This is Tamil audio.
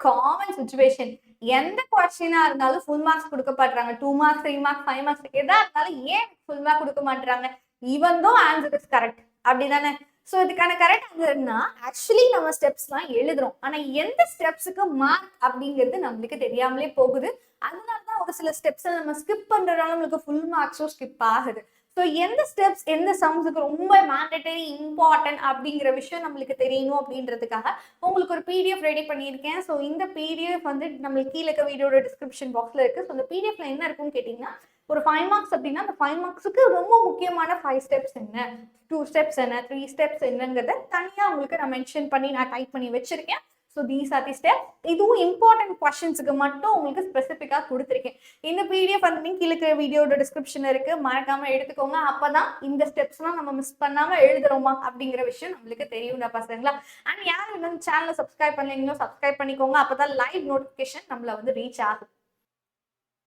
Common situation. எந்த கொஸ்டினா இருந்தாலும் ஃபுல் மார்க்ஸ் குடுக்கப்படுறாங்க. 2 மார்க்ஸ், 3 மார்க்ஸ், 5 மார்க்ஸ் எதா இருந்தாலும் ஏன் ஃபுல் மார்க் குடுக்க மாட்றாங்க? Even though answer is correct. அப்படிதானே? சோ இதுக்கான கரெக்ட் ஆன்சர்னா ஆக்சுவலி நம்ம ஸ்டெப்ஸ்லாம் எழுதுறோம். ஆனா எந்த ஸ்டெப்ஸ்க்கு மார்க் அப்படிங்கிறது நம்மளுக்கு தெரியாமலே போகுது. அதனால தான் ஒரு சில ஸ்டெப்ஸ நம்ம ஸ்கிப் பண்றதால நம்மளுக்கு ஃபுல் மார்க்ஸும் ஸ்கிப் ஆகுது. ஸோ எந்த ஸ்டெப்ஸ் எந்த சம்ஸுக்கு ரொம்ப மேண்டட்டரி இம்பார்ட்டன்ட் அப்படிங்கிற விஷயம் நம்மளுக்கு தெரியணும் அப்படின்றதுக்காக உங்களுக்கு ஒரு பிடிஎஃப் ரெடி பண்ணியிருக்கேன். ஸோ இந்த பிடிஎஃப் வந்து நம்மளுக்கு கீழே இருக்க வீடியோட டிஸ்கிரிப்ஷன் பாக்ஸ்ல இருக்கு. ஸோ இந்த பிடிஎஃப்ல என்ன இருக்குன்னு கேட்டீங்கன்னா, ஒரு 5 மார்க்ஸ் அப்படின்னா அந்த 5 மார்க்ஸுக்கு ரொம்ப முக்கியமான 5 ஸ்டெப்ஸ் என்ன, 2 ஸ்டெப்ஸ் என்ன, 3 ஸ்டெப்ஸ் என்னங்கிறத தனியா உங்களுக்கு நான் மென்ஷன் பண்ணி நான் டைப் பண்ணி வச்சிருக்கேன். So these are the steps. இதுவும் இம்பார்ட்டன்ட் கொஸ்டின்ஸுக்கு மட்டும் உங்களுக்கு ஸ்பெசிஃபிக்கா கொடுத்துருக்கேன். இந்த பிடிஎஃப் வந்து லிங்க் கீழே இருக்கிற வீடியோட டிஸ்கிரிப்ஷன் இருக்கு. மறக்காம எடுத்துக்கோங்க. அப்பதான் இந்த ஸ்டெப்ஸ்லாம் நம்ம மிஸ் பண்ணாம எழுதுறோமா அப்படிங்கிற விஷயம் நம்மளுக்கு தெரியும்டா பசங்களா. அண்ட் யாரும் இந்த சேனலை சப்ஸ்கிரைப் பண்ணீங்களோ சப்ஸ்கிரைப் பண்ணிக்கோங்க. அப்பதான் லைவ் நோட்டிபிகேஷன் நம்மள வந்து ரீச் ஆகும்.